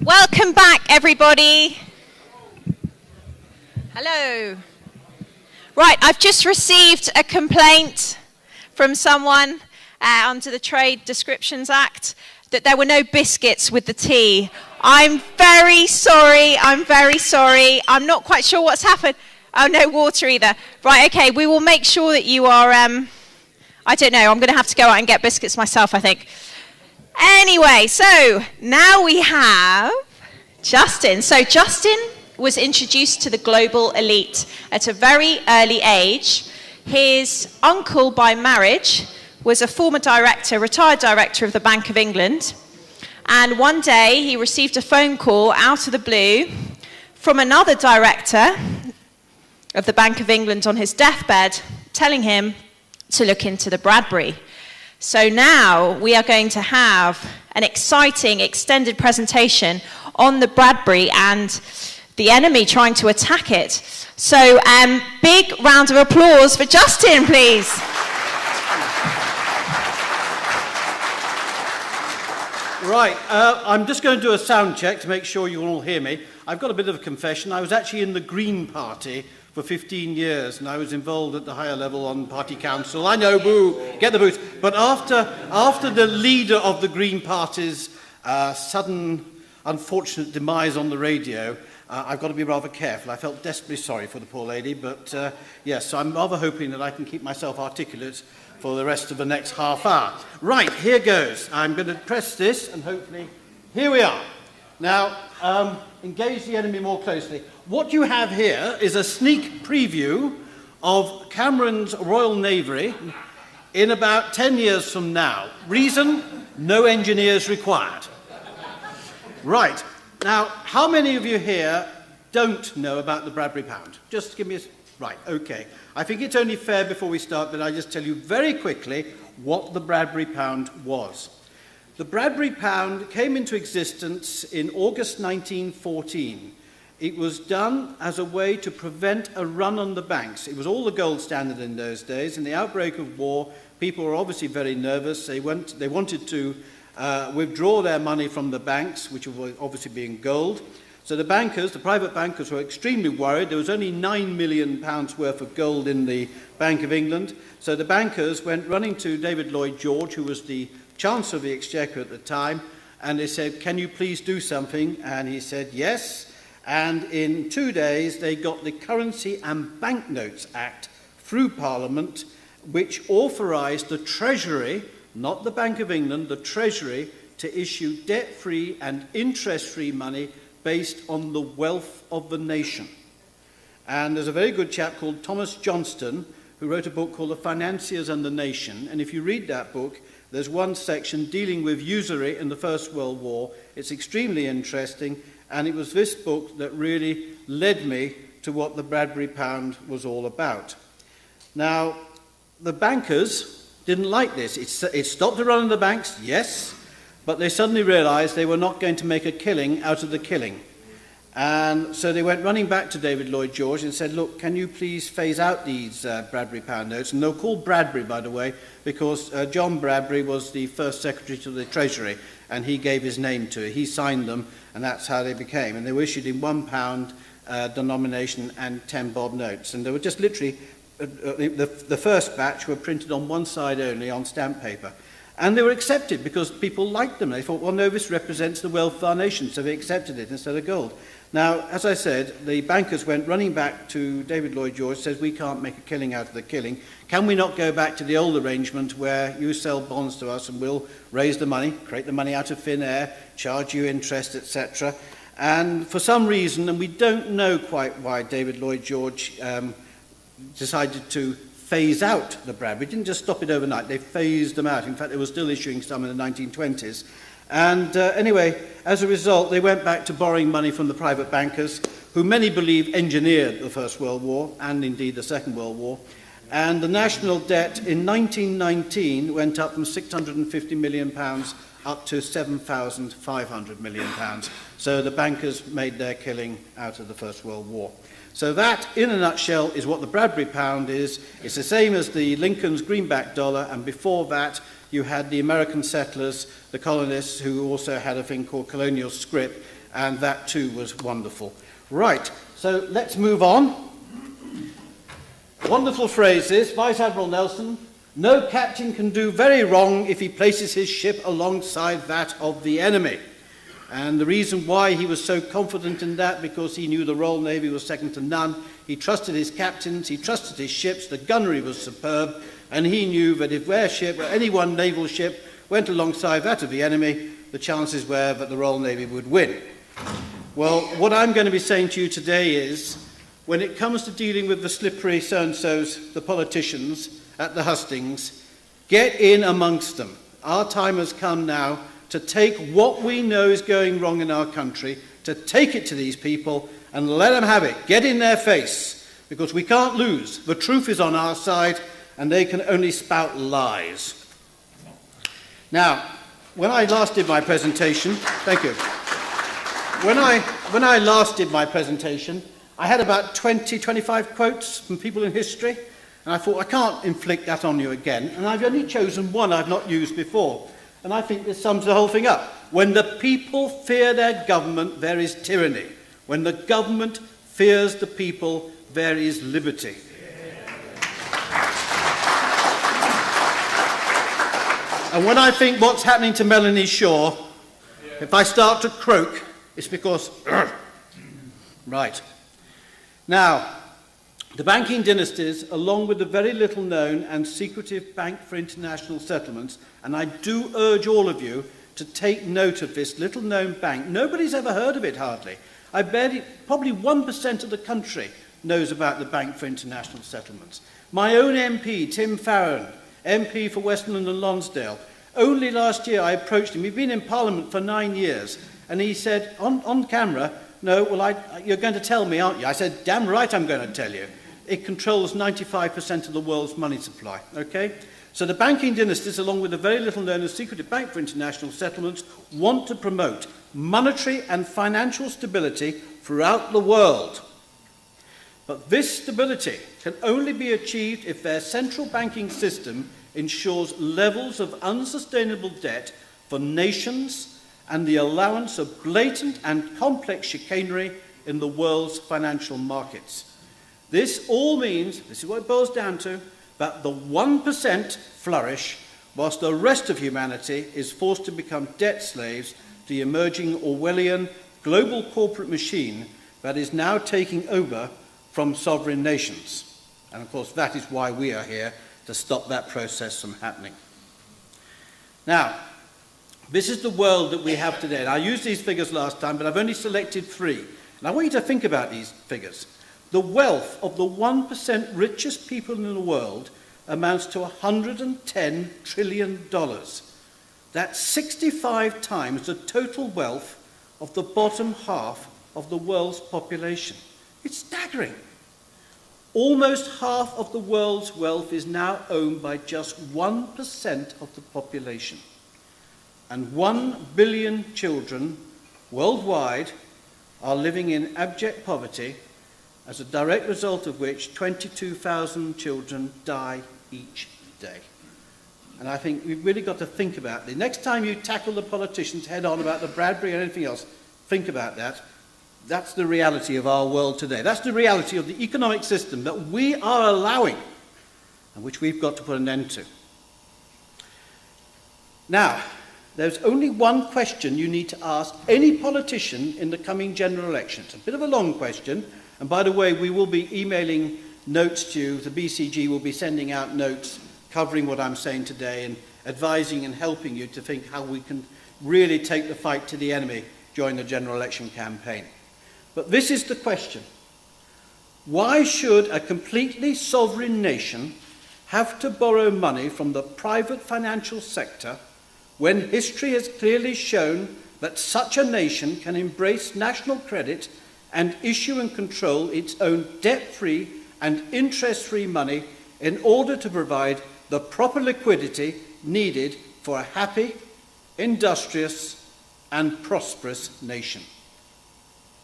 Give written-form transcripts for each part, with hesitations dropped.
Welcome back, everybody. Hello. Right, I've just received a complaint from someone under the Trade Descriptions Act that there were no biscuits with the tea. I'm very sorry. I'm not quite sure what's happened. Oh, no water either. Right, okay, we will make sure that you are, I don't know, I'm going to have to go out and get biscuits myself, I think. Anyway, so now we have Justin. So Justin was introduced to the global elite at a very early age. His uncle by marriage was a former director, retired director of the Bank of England. And one day he received a phone call out of the blue from another director of the Bank of England on his deathbed, telling him to look into the Bradbury. So now we are going to have an exciting extended presentation on the Bradbury and the enemy trying to attack it. So big round of applause for Justin, please. Right, I'm just going to do a sound check to make sure you all hear me. I've got a bit of a confession. I was actually in the Green Party for 15 years, and I was involved at the higher level on party council. I know, boo, get the boot. But after the leader of the Green Party's sudden, unfortunate demise on the radio, I've got to be rather careful. I felt desperately sorry for the poor lady, but yes, so I'm rather hoping that I can keep myself articulate for the rest of the next half hour. Right, here goes. I'm going to press this, and hopefully, here we are. Now, engage the enemy more closely. What you have here is a sneak preview of Cameron's Royal Navy in about 10 years from now. Reason? No engineers required. Right. Now, how many of you here don't know about the Bradbury pound? Just give me a... Right, okay. I think it's only fair before we start that I just tell you very quickly what the Bradbury pound was. The Bradbury pound came into existence in August 1914. It was done as a way to prevent a run on the banks. It was all the gold standard in those days. In the outbreak of war, people were obviously very nervous. They wanted to withdraw their money from the banks, which were obviously being gold. So the bankers, the private bankers, were extremely worried. There was only £9 million worth of gold in the Bank of England. So the bankers went running to David Lloyd George, who was the Chancellor of the Exchequer at the time, and they said, "Can you please do something?" And he said, "Yes." And in 2 days, they got the Currency and Banknotes Act through Parliament, which authorised the Treasury, not the Bank of England, the Treasury, to issue debt-free and interest-free money based on the wealth of the nation. And there's a very good chap called Thomas Johnston who wrote a book called The Financiers and the Nation. And if you read that book, there's one section dealing with usury in the First World War. It's extremely interesting. And it was this book that really led me to what the Bradbury pound was all about. Now, the bankers didn't like this. It stopped the run of the banks, yes, but they suddenly realized they were not going to make a killing out of the killing. And so they went running back to David Lloyd George and said, "Look, can you please phase out these Bradbury pound notes?" And they were called Bradbury, by the way, because John Bradbury was the first Secretary to the Treasury, and he gave his name to it. He signed them, and that's how they became. And they were issued in £1 denomination and 10 bob notes. And they were just literally, the first batch were printed on one side only on stamp paper. And they were accepted because people liked them. They thought, well, no, this represents the wealth of our nation, so they accepted it instead of gold. Now, as I said, the bankers went running back to David Lloyd George, says, "We can't make a killing out of the killing. Can we not go back to the old arrangement where you sell bonds to us and we'll raise the money, create the money out of thin air, charge you interest, etc." And for some reason, and we don't know quite why David Lloyd George decided to phase out the Bradbury. They didn't just stop it overnight, they phased them out. In fact, they were still issuing some in the 1920s. And anyway, as a result, they went back to borrowing money from the private bankers, who many believe engineered the First World War, and indeed the Second World War. And the national debt in 1919 went up from £650 million up to £7,500 million. So the bankers made their killing out of the First World War. So that, in a nutshell, is what the Bradbury pound is. It's the same as the Lincoln's greenback dollar, and before that, you had the American settlers, the colonists, who also had a thing called colonial scrip, and that too was wonderful. Right, so let's move on. Wonderful phrases. Vice Admiral Nelson: no captain can do very wrong if he places his ship alongside that of the enemy. And the reason why he was so confident in that, because he knew the Royal Navy was second to none. He trusted his captains, he trusted his ships, the gunnery was superb, and he knew that if their ship, or any one naval ship, went alongside that of the enemy, the chances were that the Royal Navy would win. Well, what I'm going to be saying to you today is, when it comes to dealing with the slippery so-and-sos, the politicians at the hustings, get in amongst them. Our time has come now to take what we know is going wrong in our country, to take it to these people and let them have it. Get in their face, because we can't lose. The truth is on our side, and they can only spout lies. Now, when I last did my presentation, thank you. When I last did my presentation, I had about 25 quotes from people in history, and I thought, I can't inflict that on you again, and I've only chosen one I've not used before. And I think this sums the whole thing up. When the people fear their government, there is tyranny. When the government fears the people, there is liberty. And when I think what's happening to Melanie Shaw, if I start to croak, it's because... Right. Now, the banking dynasties, along with the very little known and secretive Bank for International Settlements, and I do urge all of you to take note of this little known bank. Nobody's ever heard of it, hardly. Probably 1% of the country knows about the Bank for International Settlements. My own MP, Tim Farron, MP for Westmoreland and Lonsdale, only last year I approached him. He'd been in Parliament for 9 years, and he said on camera, "No, well, you're going to tell me, aren't you?" I said, "Damn right I'm going to tell you. It controls 95% of the world's money supply." Okay? So the banking dynasties, along with the very little known as secretive Bank for International Settlements, want to promote monetary and financial stability throughout the world. But this stability can only be achieved if their central banking system ensures levels of unsustainable debt for nations and the allowance of blatant and complex chicanery in the world's financial markets. This all means, this is what it boils down to, that the 1% flourish whilst the rest of humanity is forced to become debt slaves to the emerging Orwellian global corporate machine that is now taking over from sovereign nations. And of course, that is why we are here, to stop that process from happening. Now, this is the world that we have today. And I used these figures last time, but I've only selected 3. And I want you to think about these figures. The wealth of the 1% richest people in the world amounts to $110 trillion. That's 65 times the total wealth of the bottom half of the world's population. It's staggering. Almost half of the world's wealth is now owned by just 1% of the population. And 1 billion children worldwide are living in abject poverty, as a direct result of which 22,000 children die each day. And I think we've really got to think about the next time you tackle the politicians head on about the Bradbury or anything else, think about that. That's the reality of our world today. That's the reality of the economic system that we are allowing and which we've got to put an end to. Now, there's only one question you need to ask any politician in the coming general election. It's a bit of a long question. And by the way, we will be emailing notes to you. The BCG will be sending out notes covering what I'm saying today and advising and helping you to think how we can really take the fight to the enemy during the general election campaign. But this is the question. Why should a completely sovereign nation have to borrow money from the private financial sector when history has clearly shown that such a nation can embrace national credit and issue and control its own debt-free and interest-free money in order to provide the proper liquidity needed for a happy, industrious, and prosperous nation?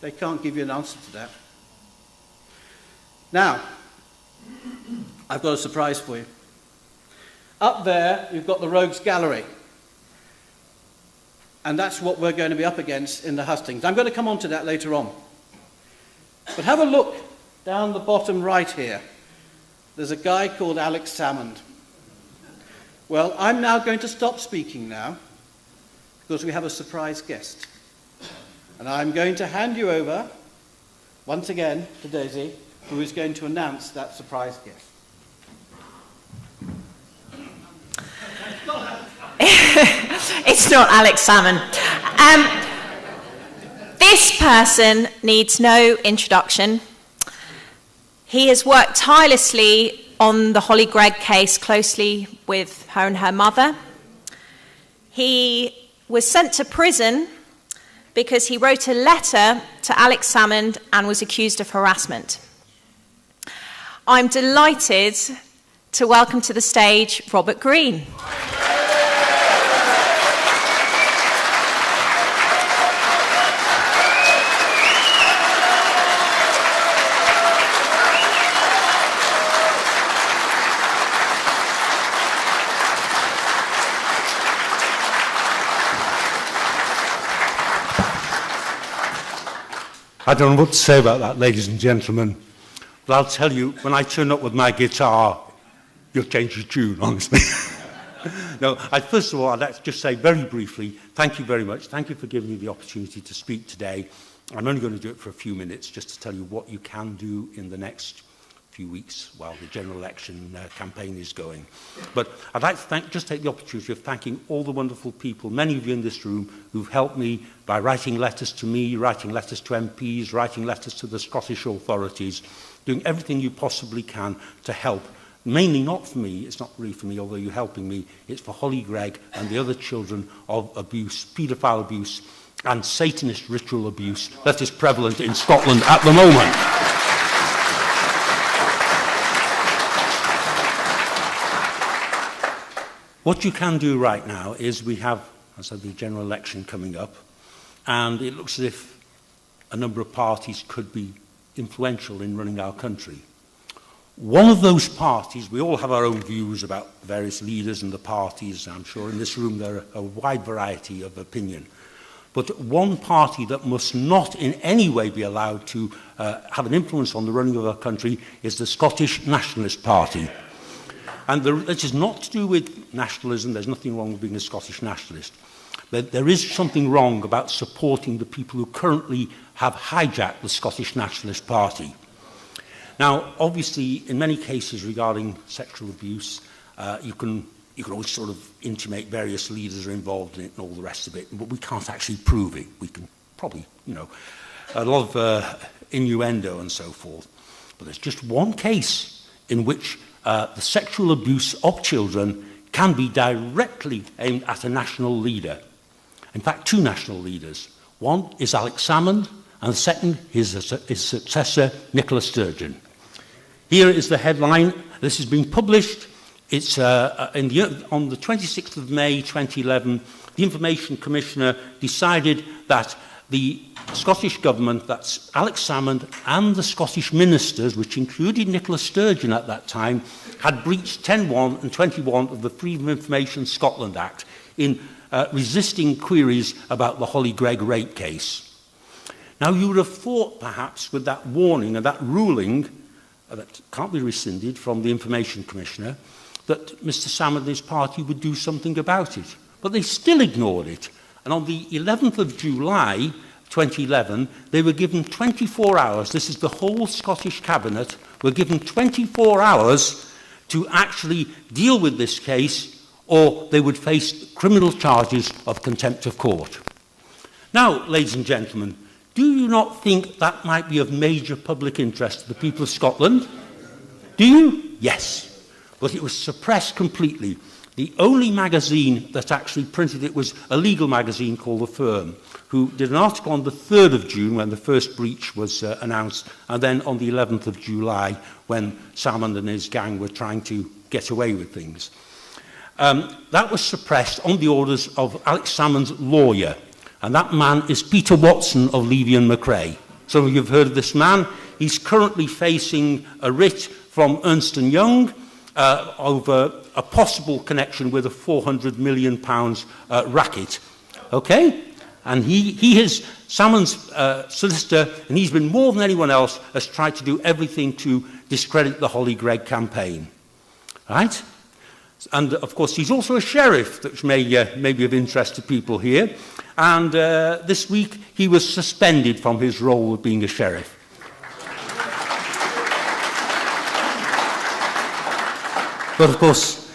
They can't give you an answer to that. Now, I've got a surprise for you. Up there, you've got the Rogues Gallery. And that's what we're going to be up against in the hustings. I'm going to come on to that later on. But have a look down the bottom right here. There's a guy called Alex Salmond. Well, I'm now going to stop speaking now because we have a surprise guest. And I'm going to hand you over, once again, to Daisy, who is going to announce that surprise guest. It's not Alex Salmond. This person needs no introduction. He has worked tirelessly on the Holly Gregg case closely with her and her mother. He was sent to prison because he wrote a letter to Alex Salmond and was accused of harassment. I'm delighted to welcome to the stage Robert Green. I don't know what to say about that, ladies and gentlemen, but I'll tell you, when I turn up with my guitar, you'll change your tune, honestly. No, first of all, I'd like to just say very briefly, thank you very much. Thank you for giving me the opportunity to speak today. I'm only going to do it for a few minutes just to tell you what you can do in the next few weeks while the general election campaign is going. But I'd like to just take the opportunity of thanking all the wonderful people, many of you in this room, who've helped me by writing letters to me, writing letters to MPs, writing letters to the Scottish authorities, doing everything you possibly can to help. Mainly not for me, it's not really for me, although you're helping me, it's for Holly Gregg and the other children of abuse, paedophile abuse and Satanist ritual abuse that is prevalent in Scotland at the moment. What you can do right now is we have, as I said, the general election coming up, and it looks as if a number of parties could be influential in running our country. One of those parties, we all have our own views about various leaders and the parties. I'm sure in this room there are a wide variety of opinion. But one party that must not in any way be allowed to have an influence on the running of our country is the Scottish Nationalist Party. And this is not to do with nationalism. There's nothing wrong with being a Scottish nationalist. But there is something wrong about supporting the people who currently have hijacked the Scottish Nationalist Party. Now, obviously, in many cases regarding sexual abuse, you can always sort of intimate various leaders are involved in it and all the rest of it, but we can't actually prove it. We can probably, a lot of innuendo and so forth. But there's just one case in which the sexual abuse of children can be directly aimed at a national leader. In fact, two national leaders. One is Alex Salmond, and the second is his successor, Nicola Sturgeon. Here is the headline. This has been published. It's on the 26th of May 2011. The Information Commissioner decided that the Scottish Government, that's Alex Salmond, and the Scottish ministers, which included Nicola Sturgeon at that time, had breached 10.1 and 21 of the Freedom of Information Scotland Act in resisting queries about the Holly Gregg rape case. Now, you would have thought, perhaps, with that warning and that ruling that can't be rescinded from the Information Commissioner, that Mr. Salmond and his party would do something about it. But they still ignored it. And on the 11th of July 2011, they were given 24 hours. This is the whole Scottish Cabinet were given 24 hours to actually deal with this case, or they would face criminal charges of contempt of court. Now, ladies and gentlemen, do you not think that might be of major public interest to the people of Scotland? Do you? Yes. But it was suppressed completely. The only magazine that actually printed it was a legal magazine called The Firm, who did an article on the 3rd of June when the first breach was announced, and then on the 11th of July when Salmond and his gang were trying to get away with things. That was suppressed on the orders of Alex Salmond's lawyer, and that man is Peter Watson of Levy and McRae. Some of you have heard of this man. He's currently facing a writ from Ernst & Young over a possible connection with a £400 million racket Okay? And he is Salmon's solicitor, and he's been more than anyone else has tried to do everything to discredit the Holly Gregg campaign. Right? And of course, he's also a sheriff, which may be of interest to people here. And this week, he was suspended from his role of being a sheriff. But of course,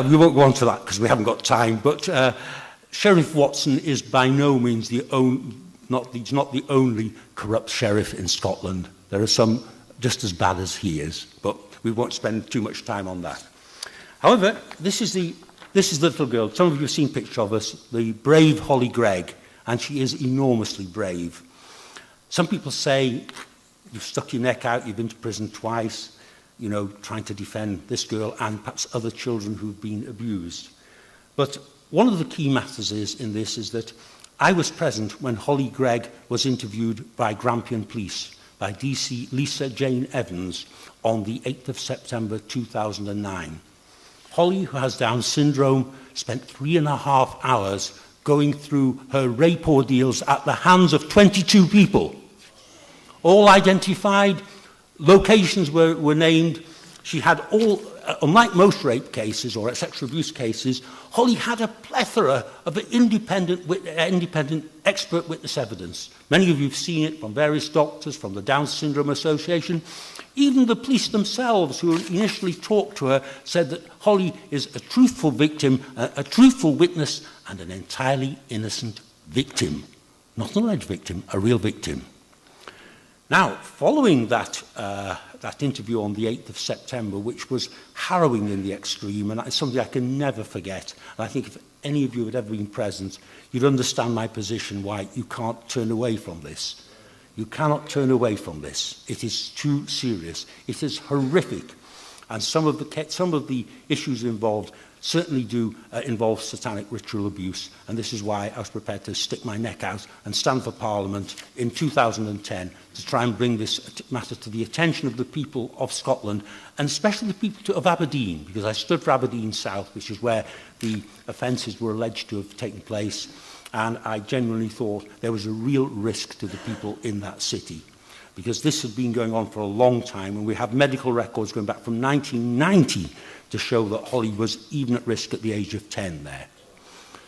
we won't go on to that because we haven't got time. But Sheriff Watson is by no means he's not the only corrupt sheriff in Scotland. There are some just as bad as he is, but we won't spend too much time on that. However, this is the little girl. Some of you have seen pictures of us, the brave Holly Gregg, and she is enormously brave. Some people say you've stuck your neck out, you've been to prison twice, you know, trying to defend this girl and perhaps other children who've been abused. But one of the key matters is that I was present when Holly Gregg was interviewed by Grampian Police, by DC Lisa Jane Evans, on the 8th of September 2009. Holly, who has Down syndrome, spent 3.5 hours going through her rape ordeals at the hands of 22 people. All identified, locations were named. She had all, unlike most rape cases or sexual abuse cases, Holly had a plethora of independent expert witness evidence. Many of you have seen it from various doctors, from the Down Syndrome Association. Even the police themselves, who initially talked to her, said that Holly is a truthful victim, a truthful witness, and an entirely innocent victim. Not an alleged victim, a real victim. Now, following that interview on the 8th of September, which was harrowing in the extreme, and it's something I can never forget, and I think if any of you had ever been present, you'd understand my position, why you can't turn away from this. You cannot turn away from this. It is too serious. It is horrific. And some of the issues involved certainly do involve satanic ritual abuse. And this is why I was prepared to stick my neck out and stand for Parliament in 2010 to try and bring this matter to the attention of the people of Scotland, and especially the people of Aberdeen, because I stood for Aberdeen South, which is where the offences were alleged to have taken place. And I genuinely thought there was a real risk to the people in that city, because this had been going on for a long time, and we have medical records going back from 1990 to show that Holly was even at risk at the age of 10 there.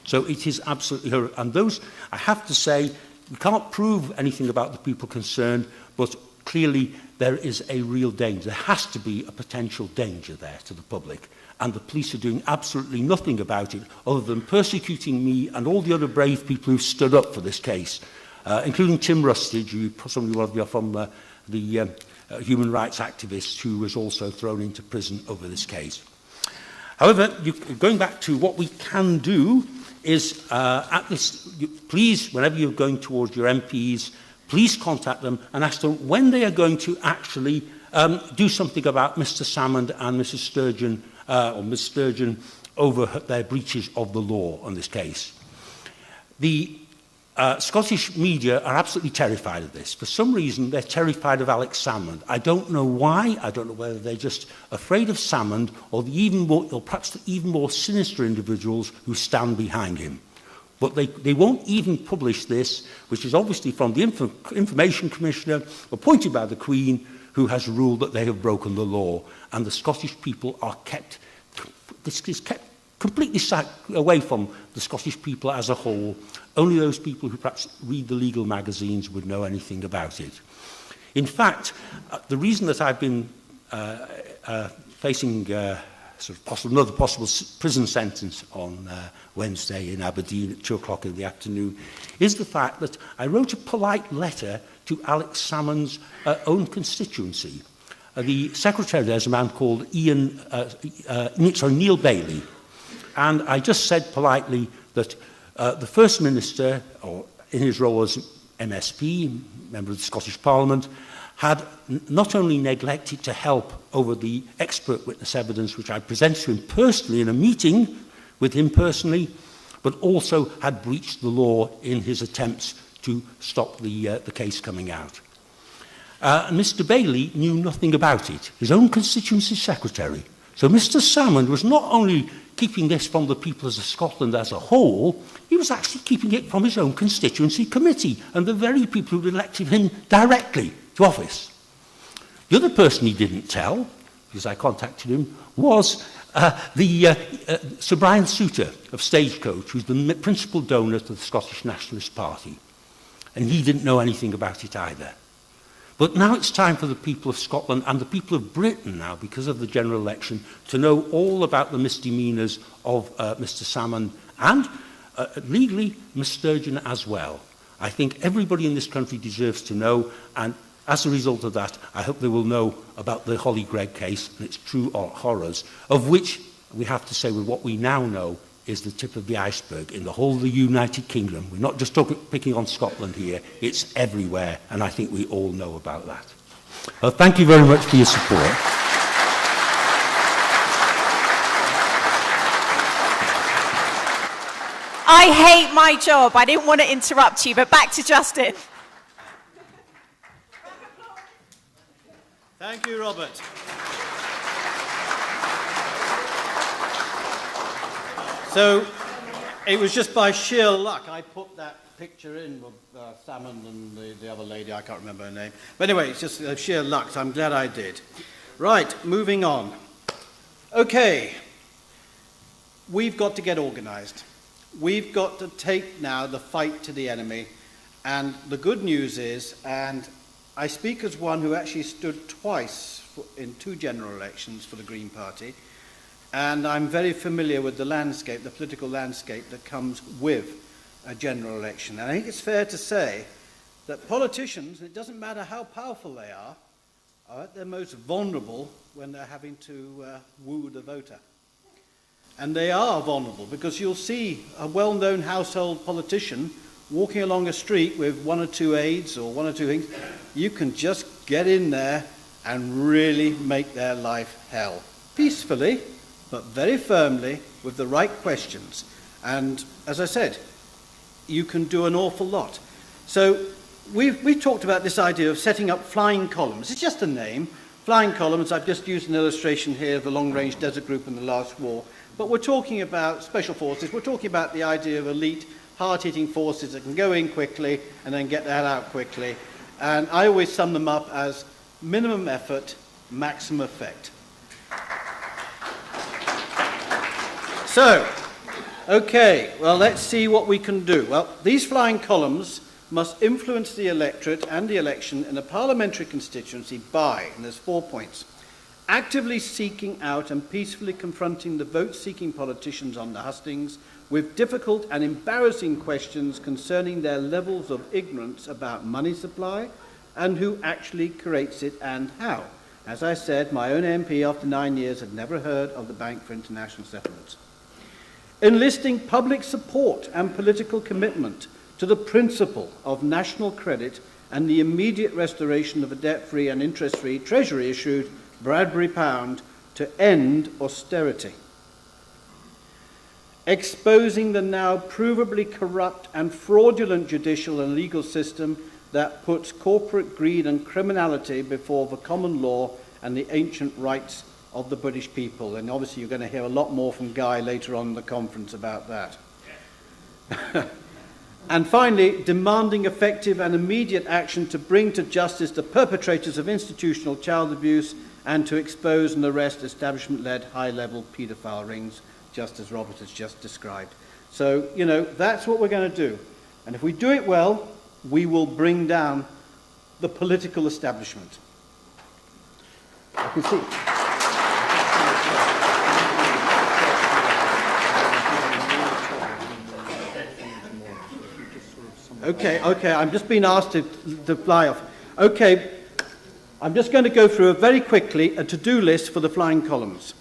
So it is absolutely horrific. And those, I have to say, we can't prove anything about the people concerned, but clearly there is a real danger. There has to be a potential danger there to the public. And the police are doing absolutely nothing about it other than persecuting me and all the other brave people who stood up for this case, including Tim Rustage, who somebody will be from the human rights activist who was also thrown into prison over this case. However, going back to what we can do is, please, whenever you're going towards your MPs, please contact them and ask them when they are going to actually do something about Mr. Salmond and Mrs. Sturgeon, or Ms. Sturgeon, over their breaches of the law on this case. The Scottish media are absolutely terrified of this. For some reason, they're terrified of Alex Salmond. I don't know why. I don't know whether they're just afraid of Salmond or perhaps the even more sinister individuals who stand behind him. But they won't even publish this, which is obviously from the Information Commissioner, appointed by the Queen, who has ruled that they have broken the law. And the Scottish people are kept completely away from the Scottish people as a whole. Only those people who perhaps read the legal magazines would know anything about it. In fact, the reason that I've been facing another possible prison sentence on Wednesday in Aberdeen at 2 o'clock in the afternoon is the fact that I wrote a polite letter to Alex Salmond's own constituency. The secretary there is a man called Neil Bailey. And I just said politely that the First Minister, or in his role as MSP, member of the Scottish Parliament, had not only neglected to help over the expert witness evidence which I presented to him personally in a meeting with him personally, but also had breached the law in his attempts to stop the case coming out. Mr. Bailey knew nothing about it, his own constituency secretary. So Mr. Salmond was not only keeping this from the people of Scotland as a whole, he was actually keeping it from his own constituency committee and the very people who elected him directly to office. The other person he didn't tell, because I contacted him, was Sir Brian Souter of Stagecoach, who's the principal donor to the Scottish Nationalist Party. And he didn't know anything about it either. But now it's time for the people of Scotland and the people of Britain now, because of the general election, to know all about the misdemeanours of Mr Salmon and, legally, Miss Sturgeon as well. I think everybody in this country deserves to know, and as a result of that, I hope they will know about the Holly Gregg case and its true horrors, of which we have to say with what we now know is the tip of the iceberg in the whole of the United Kingdom. We're not just picking on Scotland here, it's everywhere, and I think we all know about that. Thank you very much for your support. I hate my job. I didn't want to interrupt you, but back to Justin. Thank you, Robert. So, it was just by sheer luck I put that picture in of Salmon and the other lady, I can't remember her name. But anyway, it's just sheer luck, so I'm glad I did. Right, moving on. Okay, we've got to get organised. We've got to take now the fight to the enemy. And the good news is, and I speak as one who actually stood twice in 2 general elections for the Green Party, and I'm very familiar with the landscape, the political landscape that comes with a general election. And I think it's fair to say that politicians, it doesn't matter how powerful they are at their most vulnerable when they're having to woo the voter. And they are vulnerable because you'll see a well-known household politician walking along a street with 1 or 2 aides or 1 or 2 things. You can just get in there and really make their life hell. Peacefully, but very firmly, with the right questions. And as I said, you can do an awful lot. So we've talked about this idea of setting up flying columns. It's just a name. Flying columns, I've just used an illustration here of the long-range desert group in the last war. But we're talking about special forces. We're talking about the idea of elite, hard-hitting forces that can go in quickly and then get the hell out quickly. And I always sum them up as minimum effort, maximum effect. So, okay, well, let's see what we can do. Well, these flying columns must influence the electorate and the election in a parliamentary constituency by, and there's 4 points, actively seeking out and peacefully confronting the vote-seeking politicians on the hustings with difficult and embarrassing questions concerning their levels of ignorance about money supply and who actually creates it and how. As I said, my own MP after 9 years had never heard of the Bank for International Settlements. Enlisting public support and political commitment to the principle of national credit and the immediate restoration of a debt-free and interest-free Treasury-issued Bradbury pound to end austerity. Exposing the now provably corrupt and fraudulent judicial and legal system that puts corporate greed and criminality before the common law and the ancient rights of the British people. And obviously you're going to hear a lot more from Guy later on in the conference about that. And finally, demanding effective and immediate action to bring to justice the perpetrators of institutional child abuse and to expose and arrest establishment-led high-level paedophile rings, just as Robert has just described. So, you know, that's what we're going to do. And if we do it well, we will bring down the political establishment. I can see. Okay, I'm just being asked to fly off. Okay, I'm just going to go through very quickly a to-do list for the flying columns.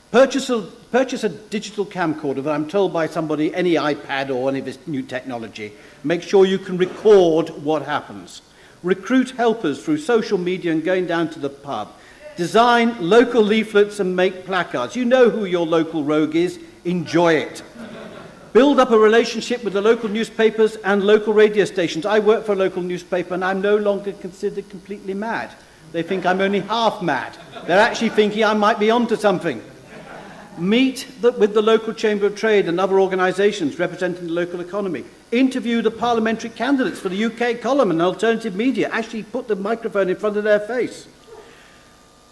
Purchase a digital camcorder that I'm told by somebody, any iPad or any of this new technology. Make sure you can record what happens. Recruit helpers through social media and going down to the pub. Design local leaflets and make placards. You know who your local rogue is. Enjoy it. Build up a relationship with the local newspapers and local radio stations. I work for a local newspaper and I'm no longer considered completely mad. They think I'm only half mad. They're actually thinking I might be onto something. Meet with the local Chamber of Trade and other organisations representing the local economy. Interview the parliamentary candidates for the UK column and alternative media. Actually put the microphone in front of their face.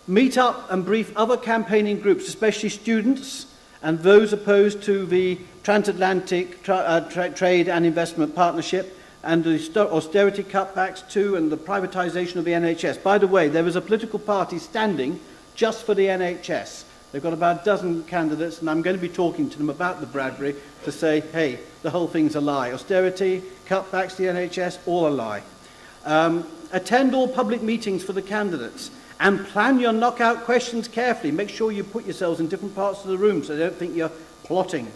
Meet up and brief other campaigning groups, especially students and those opposed to the transatlantic trade and investment partnership and the austerity cutbacks too, and the privatisation of the NHS. By the way, there is a political party standing just for the NHS. They've got about a dozen candidates, and I'm going to be talking to them about the Bradbury to say, hey, the whole thing's a lie. Austerity, cutbacks to the NHS, all a lie. Attend all public meetings for the candidates and plan your knockout questions carefully. Make sure you put yourselves in different parts of the room so they don't think you're plotting.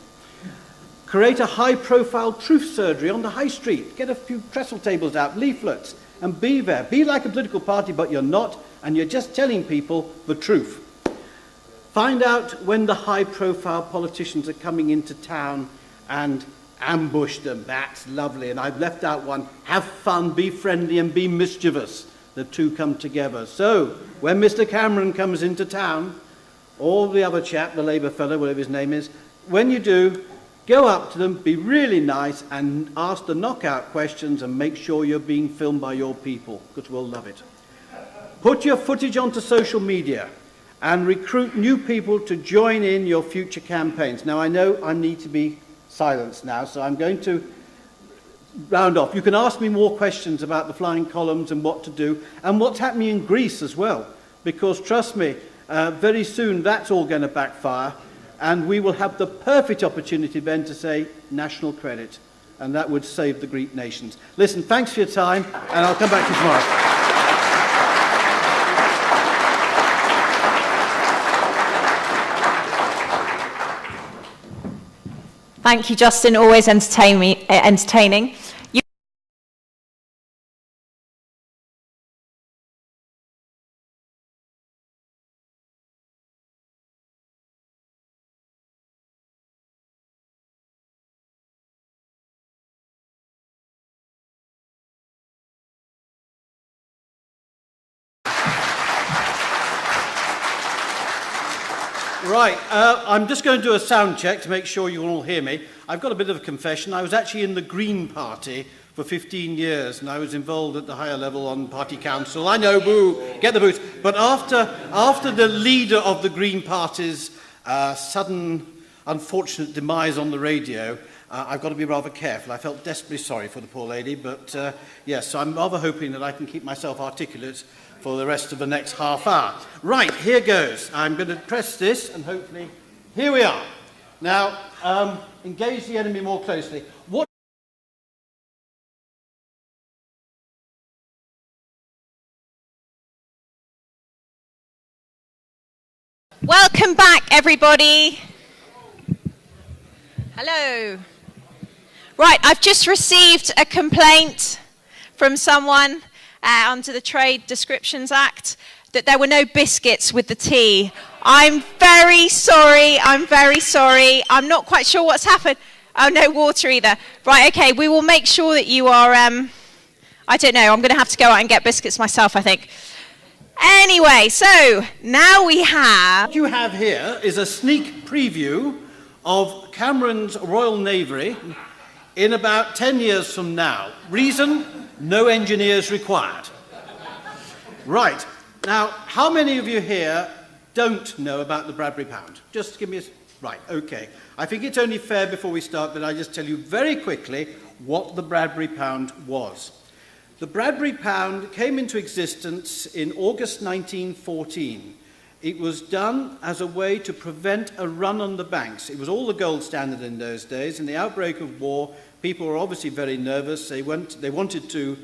Create a high-profile truth surgery on the high street. Get a few trestle tables out, leaflets, and be there. Be like a political party, but you're not, and you're just telling people the truth. Find out when the high-profile politicians are coming into town and ambush them. That's lovely. And I've left out one. Have fun, be friendly, and be mischievous. The two come together. So, when Mr. Cameron comes into town, or the other chap, the Labour fellow, whatever his name is, when you do, go up to them, be really nice, and ask the knockout questions, and make sure you're being filmed by your people, because we'll love it. Put your footage onto social media and recruit new people to join in your future campaigns. Now, I know I need to be silenced now, so I'm going to round off. You can ask me more questions about the flying columns and what to do, and what's happening in Greece as well, because trust me, very soon that's all going to backfire, and we will have the perfect opportunity then to say national credit, and that would save the Greek nations. Listen, thanks for your time, and I'll come back to you tomorrow. Thank you, Justin. Always entertaining. Right, I'm just going to do a sound check to make sure you can all hear me. I've got a bit of a confession. I was actually in the Green Party for 15 years, and I was involved at the higher level on party council. I know, boo, get the boots. But after the leader of the Green Party's sudden, unfortunate demise on the radio, I've got to be rather careful. I felt desperately sorry for the poor lady, but yes, so I'm rather hoping that I can keep myself articulate for the rest of the next half hour. Right, here goes. I'm going to press this, and hopefully, here we are. Now, engage the enemy more closely. What? Welcome back, everybody. Hello. Right, I've just received a complaint from someone under the Trade Descriptions Act that there were no biscuits with the tea. I'm very sorry. I'm not quite sure what's happened. Oh, no water either. Right, okay, we will make sure that you are, I don't know, I'm going to have to go out and get biscuits myself, I think. Anyway, so now we have... What you have here is a sneak preview of Cameron's Royal Navy in about 10 years from now. Reason? No engineers required. Right. Now, how many of you here don't know about the Bradbury pound? Just give me a... Right, okay. I think it's only fair before we start that I just tell you very quickly what the Bradbury pound was. The Bradbury pound came into existence in August 1914. It was done as a way to prevent a run on the banks. It was all the gold standard in those days. In the outbreak of war, people were obviously very nervous. They wanted to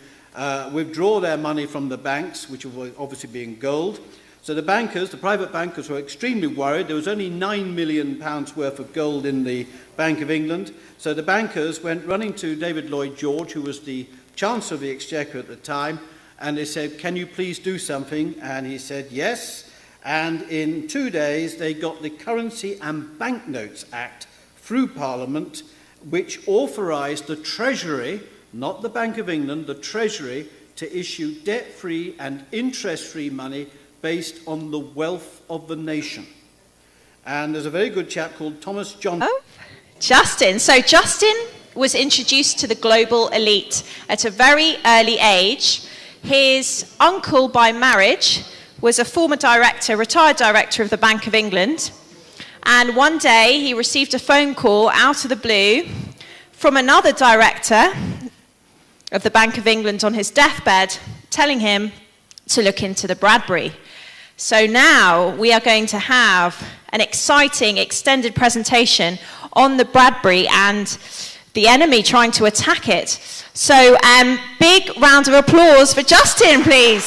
withdraw their money from the banks, which were obviously being gold. So the bankers, the private bankers, were extremely worried. There was only £9 million worth of gold in the Bank of England. So the bankers went running to David Lloyd George, who was the Chancellor of the Exchequer at the time, and they said, "Can you please do something?" And he said, "Yes." And in 2 days, they got the Currency and Banknotes Act through Parliament, which authorised the Treasury, not the Bank of England, the Treasury, to issue debt-free and interest-free money based on the wealth of the nation. And there's a very good chap called Thomas John. Oh, Justin. So Justin was introduced to the global elite at a very early age. His uncle by marriage was a former director, retired director of the Bank of England. And one day he received a phone call out of the blue from another director of the Bank of England on his deathbed, telling him to look into the Bradbury. So now we are going to have an exciting extended presentation on the Bradbury and the enemy trying to attack it. So big round of applause for Justin, please.